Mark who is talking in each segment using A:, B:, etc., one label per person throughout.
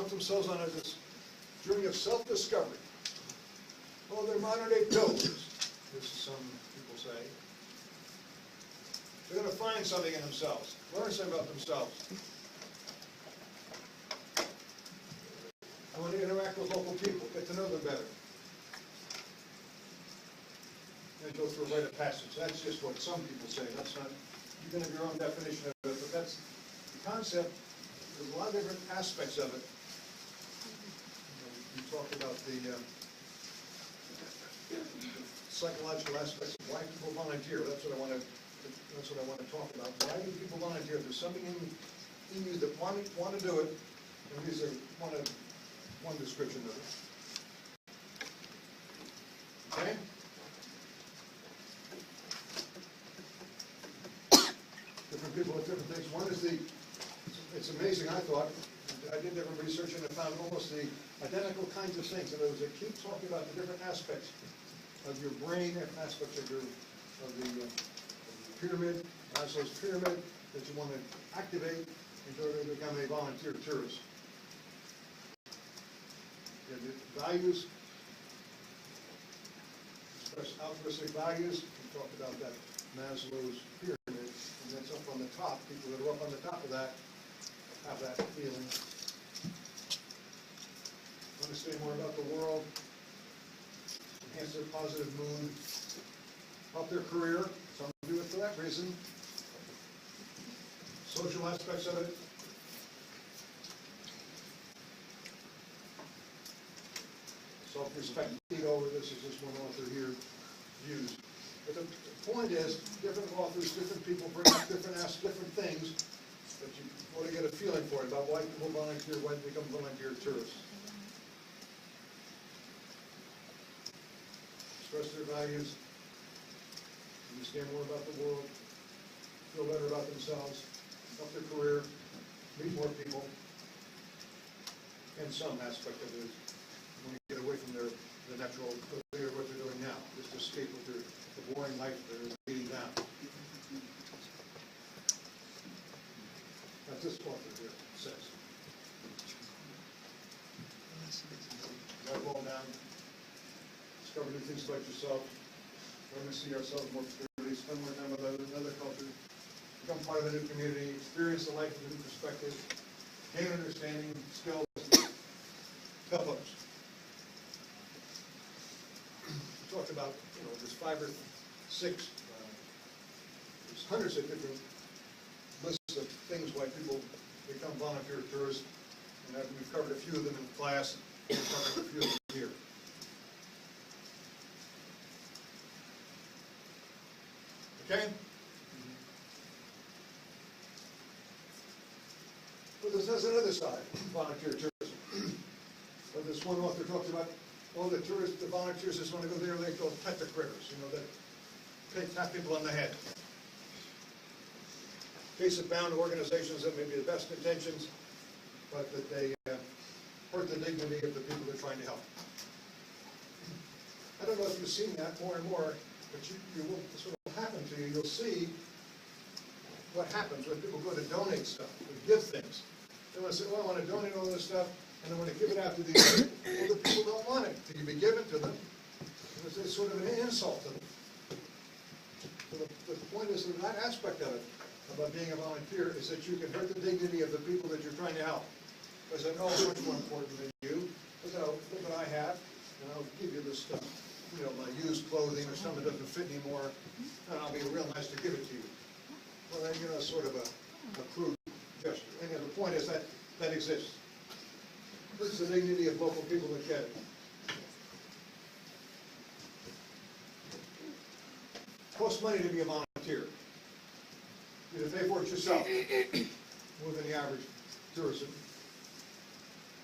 A: put themselves on this journey of self-discovery. Oh, they're modern-day pilgrims, as some people say. They're going to find something in themselves, learn something about themselves. I want to interact with local people, get to know them better. And go through a rite of passage. That's just what some people say. That's not, you can have your own definition of it, but that's the concept. There's a lot of different aspects of it. You talked about the psychological aspects of why people volunteer. That's what I want to talk about. Why do people volunteer? There's something in you that want to do it, and these are one description of it. Okay? Different people have different things. One is it's amazing, I thought. I did different research and I found almost the identical kinds of things. In other words, they keep talking about the different aspects of your brain, different aspects of the pyramid, Maslow's pyramid, that you want to activate in order to become a volunteer tourist. You have the values, express altruistic values. We talked about that Maslow's pyramid, and that's up on the top. People that are up on the top of that have that feeling. Understand more about the world, enhance their positive mood, help their career. Some do it for that reason. Social aspects of it. Self-respect. Over this is just one author here views. But the point is, different authors, different people bring up different things, but you want to get a feeling for it about why people volunteer, why they become volunteer tourists. Express their values, understand more about the world, feel better about themselves, help their career, meet more people, and some aspect of it when you get away from the natural, what they're doing now, just to escape with the boring life they're leading now. That's this author here says. Write it all down. Discover new things about yourself. Learn to see ourselves more clearly. Spend more time with another culture. Become part of a new community. Experience the life with a new perspective. Gain understanding, skills. Help others. We talked about, there's 5 or 6. There's hundreds of different lists of things why people become volunteer tourists, and we've covered a few of them in class. We've covered a few of them here. Okay? Well, there's another side, volunteer tourism. But this one author talks about, the volunteers just want to go there, they go pet the critters, that tap people on the head. Case-bound organizations that may be the best intentions, but that they hurt the dignity of the people they're trying to help. I don't know if you've seen that more and more, but this will happen to you. You'll see what happens when people go to donate stuff, or give things. They want to say, I want to donate all this stuff, and I want to give it out to these people. Well, the people don't want it to be given to them. It's sort of an insult to them. So the point is that aspect of it, about being a volunteer, is that you can hurt the dignity of the people that you're trying to help. Because they know I'm much more important than you. Look what I have, and I'll give you this stuff. My used clothing or something that doesn't fit anymore, and I'll be real nice to give it to you. Well, then, sort of a crude gesture. And the point is that exists. This is the dignity of local people that get it. Costs money to be a volunteer. You have to pay for it yourself, more than the average tourism.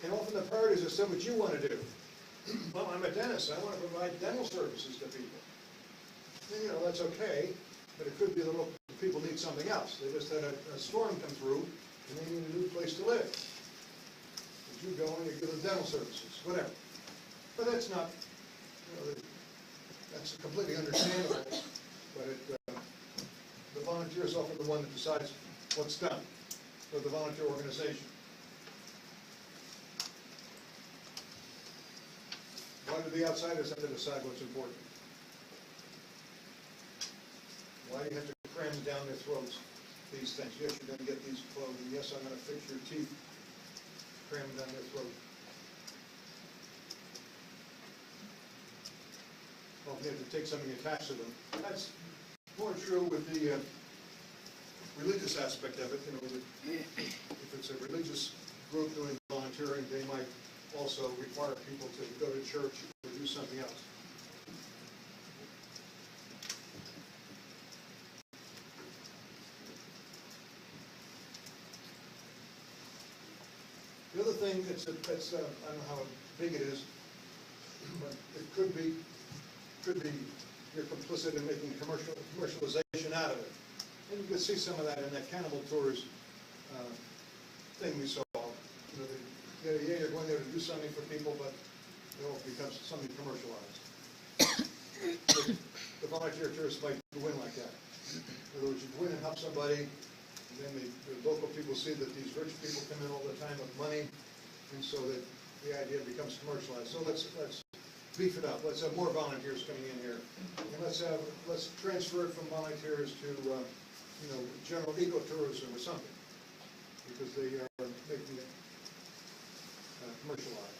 A: And often the priorities are so what you want to do. Well, I'm a dentist. I want to provide dental services to people. And, that's okay, but it could be the people need something else. They just had a storm come through, and they need a new place to live. You go and you give them dental services, whatever. But that's not, that's completely understandable. But the volunteer is often the one that decides what's done for the volunteer organization. Why do the outsiders have to decide what's important? Why do you have to cram down their throats these things? Yes, you're going to get these clothes, and yes, I'm going to fix your teeth. Cram down their throat. Well, you have to take something attached to them. That's more true with the religious aspect of it. You know, if it's a religious group doing volunteering, they might also require people to go to church or do something else. The other thing that's I don't know how big it is, but it could be you're complicit in making commercialization out of it. And you can see some of that in that Cannibal Tours thing we saw. You know, yeah, you're going there to do something for people, but it all becomes something commercialized. The volunteer tourists might go in like that. In other words, you go in and help somebody, and then the local people see that these rich people come in all the time with money, and so that the idea becomes commercialized. So let's beef it up. Let's have more volunteers coming in here, and let's transfer it from volunteers to general ecotourism or something, because they are making it commercialized.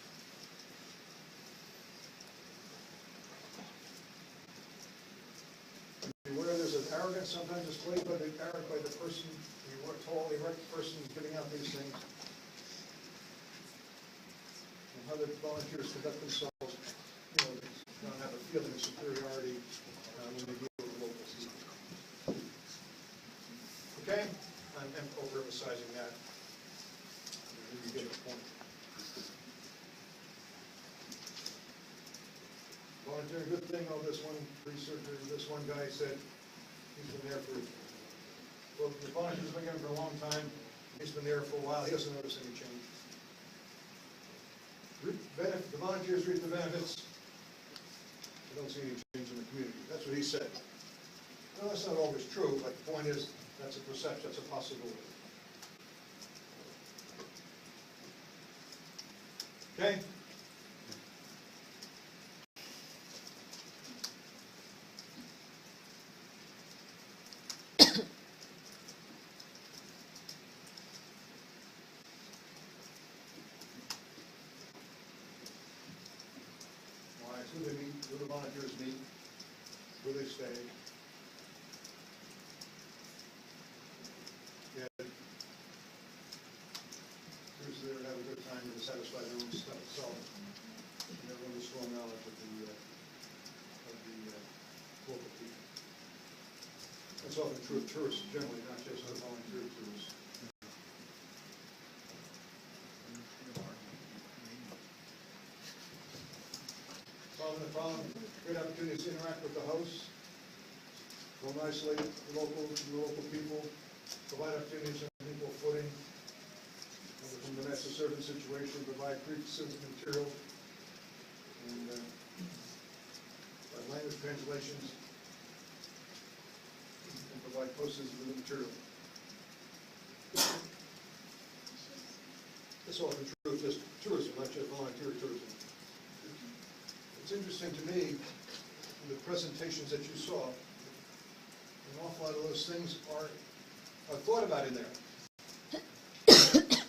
A: Where there's an arrogance sometimes displayed by the person, the tall, erect person giving out these things, and how the volunteers conduct themselves. They don't have a feeling of superiority when they deal with local people. Okay? I'm overemphasizing that. You get the point. Volunteering, good thing. Oh, this one researcher, this one guy said he's been there for, well, the volunteers have been there for a long time. He's been there for a while. He doesn't notice any change. The volunteers reap the benefits. I don't see any change in the community. That's what he said. Well, that's not always true, but the point is, that's a perception, that's a possibility. Okay? Who they meet, who the volunteers meet, where they stay. Yeah, who's there to have a good time and to satisfy their own self, and their own strong knowledge of the local people. That's often true of tourists generally, not just the volunteer tourists. The problem, great opportunities to interact with the hosts, don't isolate the local people, provide opportunities on equal footing, from the master servant situation, provide pre-existing material, and language translations, and provide postage with the material. This is often true of just tourism, not just volunteer tourism. It's interesting to me, the presentations that you saw, an awful lot of those things are thought about in there.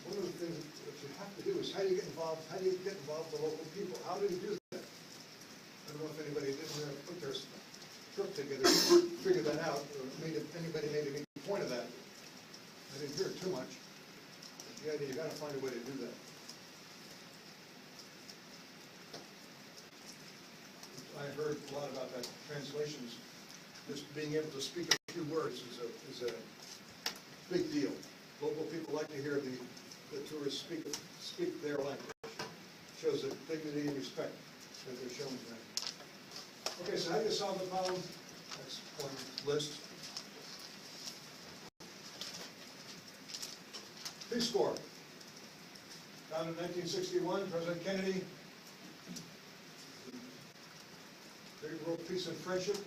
A: One of the things that you have to do is how do you get involved with the local people? How do you do that? I don't know if anybody didn't put their trip together, figure that out, or anybody made any point of that. I didn't hear it too much. The idea, you got to find a way to do that. I heard a lot about that. Translations, just being able to speak a few words is a big deal. Local people like to hear the tourists speak their language. Shows the dignity and respect that they're showing to them. Okay, so how do you solve the problem? That's one list. Peace Corps. Founded in 1961, President Kennedy. They wrote Peace and Friendship.